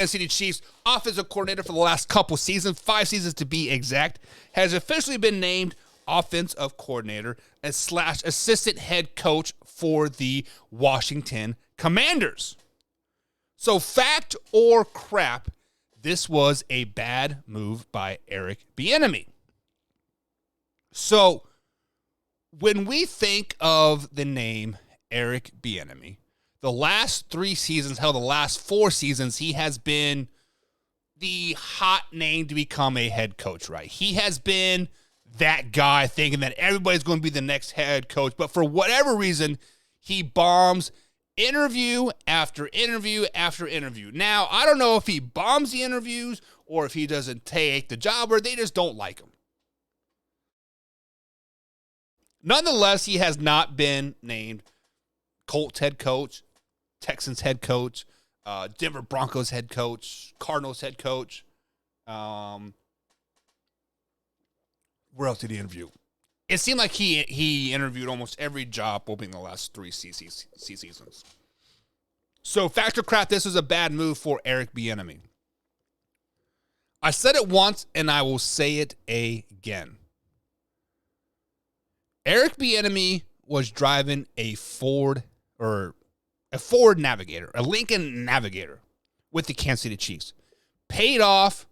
Kansas City Chiefs offensive coordinator for the last couple seasons, 5 seasons to be exact, has officially been named offensive coordinator and / assistant head coach for the Washington Commanders. So fact or crap, this was a bad move by Eric Bienemy. So when we think of the name Eric Bienemy, the last 3 seasons, hell, the last 4 seasons, he has been the hot name to become a head coach, right? He has been that guy thinking that everybody's going to be the next head coach, but for whatever reason, he bombs interview after interview after interview. Now, I don't know if he bombs the interviews or if he doesn't take the job or they just don't like him. Nonetheless, he has not been named Colts head coach, Texans head coach, Denver Broncos head coach, Cardinals head coach. Where else did he interview? It seemed like he interviewed almost every job opening the last 3 seasons. So, factor crap, this was a bad move for Eric Bienemy. I said it once, and I will say it again. Eric Bienemy was driving a Ford Navigator, a Lincoln Navigator with the Kansas City Chiefs. Paid off,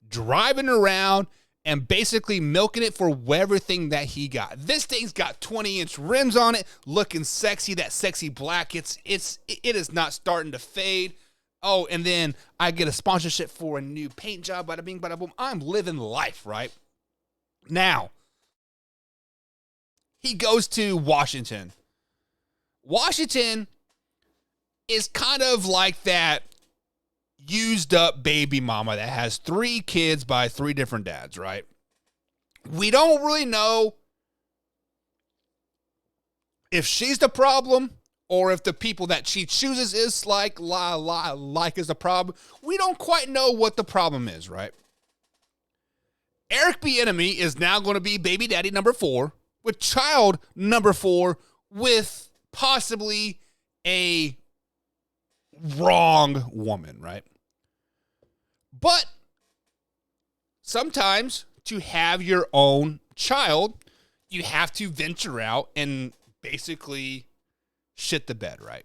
driving around, and basically milking it for everything that he got. This thing's got 20-inch rims on it, looking sexy, that sexy black. It is not starting to fade. Oh, and then I get a sponsorship for a new paint job, bada bing, bada boom. I'm living life, right? Now, he goes to Washington. Washington is kind of like that used up baby mama that has 3 kids by 3 different dads, right? We don't really know if she's the problem or if the people that she chooses is like is the problem. We don't quite know what the problem is, right? Eric Bienemy is now going to be baby daddy number 4 with child number 4 with possibly a wrong woman, right? But sometimes to have your own child, you have to venture out and basically shit the bed, right?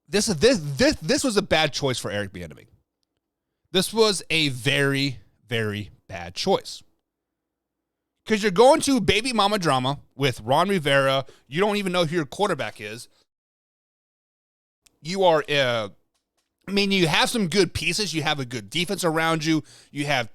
This was a bad choice for Eric Bienemy. This was a very, very bad choice. Because you're going to baby mama drama with Ron Rivera. You don't even know who your quarterback is. You are, you have some good pieces. You have a good defense around you. You have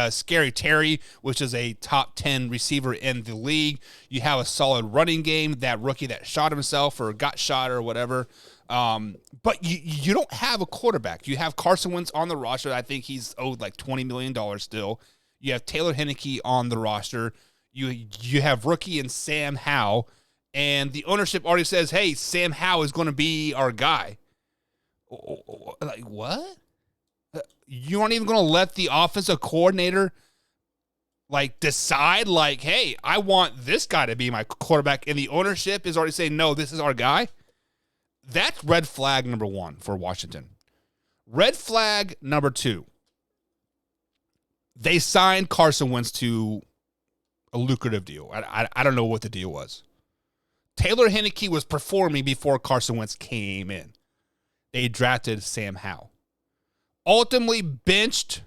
Scary Terry, which is a top 10 receiver in the league. You have a solid running game, that rookie that shot himself or got shot or whatever. But you don't have a quarterback. You have Carson Wentz on the roster. I think he's owed like $20 million still. You have Taylor Heinicke on the roster. You have rookie and Sam Howell. And the ownership already says, hey, Sam Howell is going to be our guy. Like, what? You aren't even going to let the offensive coordinator, like, decide, like, hey, I want this guy to be my quarterback. And the ownership is already saying, no, this is our guy. That's red flag number 1 for Washington. Red flag number 2. They signed Carson Wentz to a lucrative deal. I don't know what the deal was. Taylor Heinicke was performing before Carson Wentz came in. They drafted Sam Howell. Ultimately benched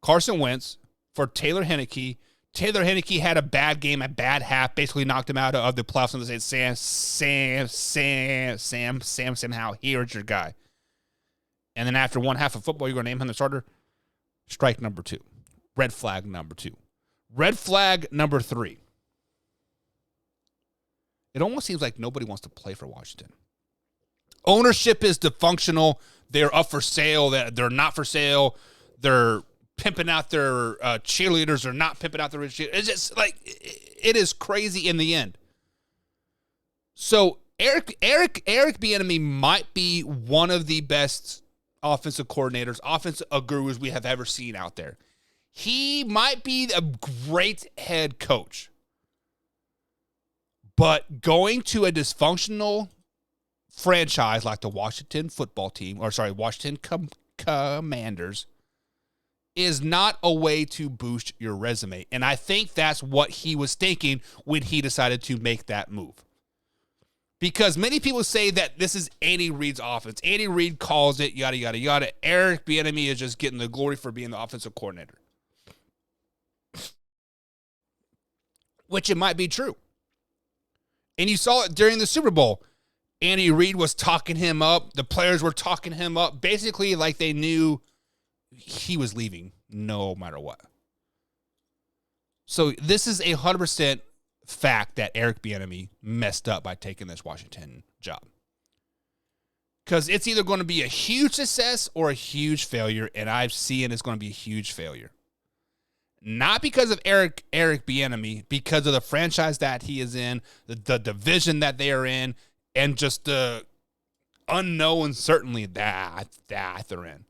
Carson Wentz for Taylor Heinicke. Taylor Heinicke had a bad game, a bad half, basically knocked him out of the playoffs. And they said, Sam Howell, here's your guy. And then after one half of football, you're going to name him the starter? Strike number 2. Red flag number 2. Red flag number 3. It almost seems like nobody wants to play for Washington. Ownership is dysfunctional. They're up for sale. They're not for sale. They're pimping out their cheerleaders. They're not pimping out their cheerleaders. It's just like, it is crazy in the end. So Eric Bienemy might be one of the best offensive coordinators, offensive gurus we have ever seen out there. He might be a great head coach. But going to a dysfunctional franchise like the Washington football team, Washington Commanders, is not a way to boost your resume. And I think that's what he was thinking when he decided to make that move. Because many people say that this is Andy Reid's offense. Andy Reid calls it, yada, yada, yada. Eric Bienemy is just getting the glory for being the offensive coordinator. Which it might be true. And you saw it during the Super Bowl. Andy Reid was talking him up. The players were talking him up. Basically, like they knew he was leaving no matter what. So this is 100% fact that Eric Bienemy messed up by taking this Washington job. Because it's either going to be a huge success or a huge failure, and I've seen it's going to be a huge failure. Not because of Eric Bienemy, because of the franchise that he is in, the division that they are in, and just the unknown certainty that they're in.